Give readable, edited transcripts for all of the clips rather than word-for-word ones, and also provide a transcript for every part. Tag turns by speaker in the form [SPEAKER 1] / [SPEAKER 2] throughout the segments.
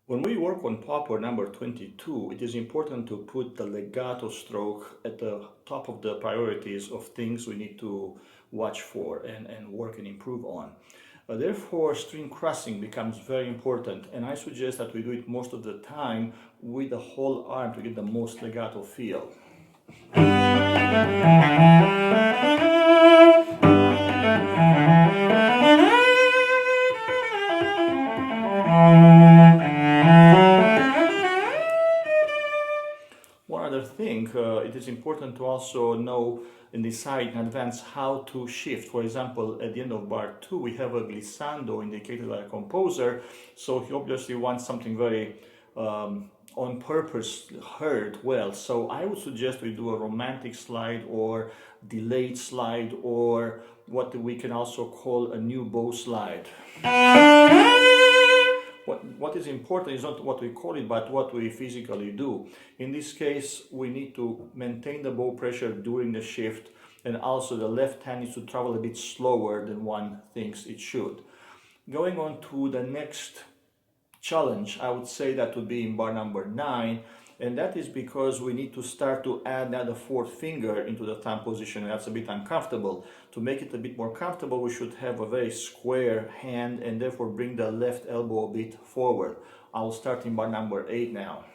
[SPEAKER 1] When we work on Popper number 22, it is important to put the legato stroke at the top of the priorities of things we need to watch for and work and improve on. Therefore, string crossing becomes very important, and I suggest that we do it most of the time with the whole arm to get the most legato feel. One other thing, it is important to also know and decide in advance how to shift. For example, at the end of bar 2, we have a glissando indicated by a composer, so he obviously wants something very on purpose heard well. So I would suggest we do a romantic slide or delayed slide, or what we can also call a new bow slide. What is important is not what we call it, but what we physically do. In this case, we need to maintain the bow pressure during the shift, and also the left hand needs to travel a bit slower than one thinks it should. Going on to the next challenge, I would say that would be in bar number 9, and that is because we need to start to add now the fourth finger into the thumb position, and that's a bit uncomfortable. To make it a bit more comfortable, we should have a very square hand and therefore bring the left elbow a bit forward. I'll start in bar number 8 now.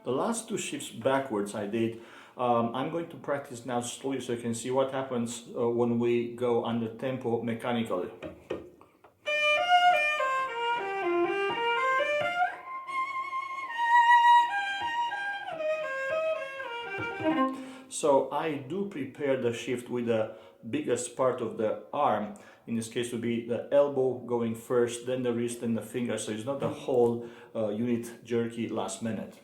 [SPEAKER 1] The last two shifts backwards I did. I'm going to practice now slowly so you can see what happens when we go under tempo mechanically. So I do prepare the shift with the biggest part of the arm. In this case would be the elbow going first, then the wrist, then the finger. So it's not the whole unit jerky last minute.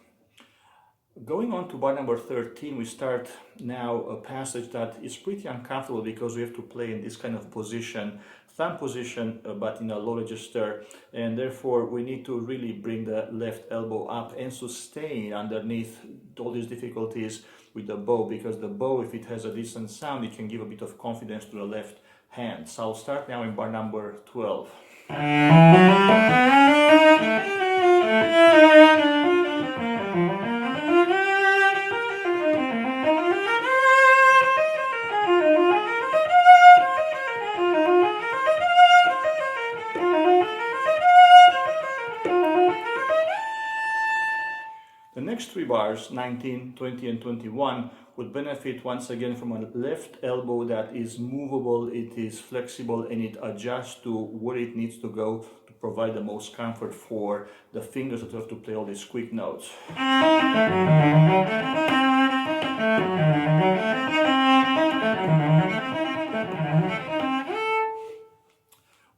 [SPEAKER 1] Going on to bar number 13, we start now a passage that is pretty uncomfortable because we have to play in this kind of position, thumb position, but in a low register, and therefore we need to really bring the left elbow up and sustain underneath all these difficulties with the bow, because the bow, if it has a decent sound, it can give a bit of confidence to the left hand. So I'll start now in bar number 12. The next three bars, 19, 20 and 21, would benefit once again from a left elbow that is movable, it is flexible, and it adjusts to where it needs to go to provide the most comfort for the fingers that have to play all these quick notes.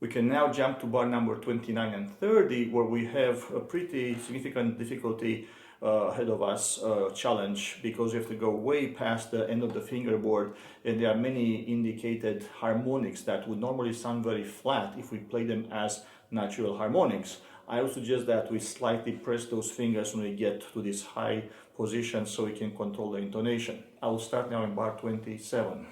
[SPEAKER 1] We can now jump to bar number 29 and 30, where we have a pretty significant difficulty ahead of us, challenge, because we have to go way past the end of the fingerboard, and there are many indicated harmonics that would normally sound very flat if we play them as natural harmonics. I would suggest that we slightly press those fingers when we get to this high position so we can control the intonation. I will start now in bar 27.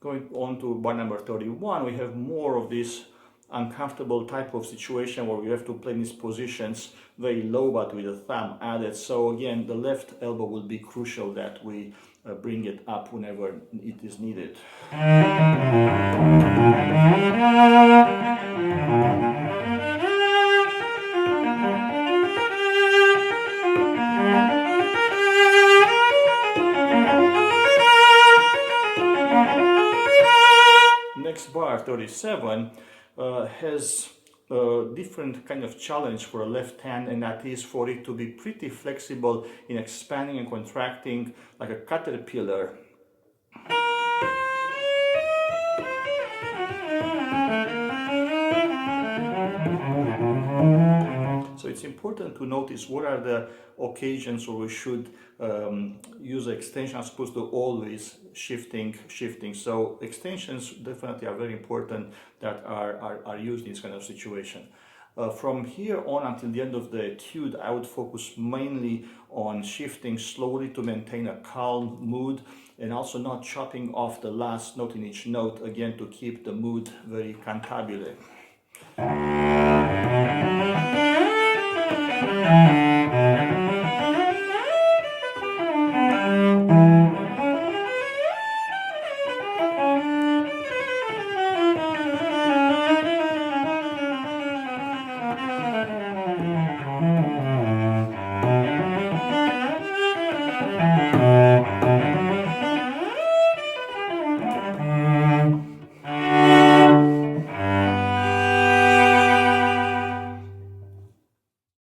[SPEAKER 1] Going on to bar number 31, we have more of this uncomfortable type of situation where we have to play in these positions very low but with the thumb added. So again, the left elbow will be crucial that we bring it up whenever it is needed. Next bar, 37, has a different kind of challenge for a left hand, and that is for it to be pretty flexible in expanding and contracting like a caterpillar. So it's it's important to notice what are the occasions where we should use extension as opposed to always shifting. So extensions definitely are very important that are used in this kind of situation. From here on until the end of the etude, I would focus mainly on shifting slowly to maintain a calm mood, and also not chopping off the last note in each note, again to keep the mood very cantabile.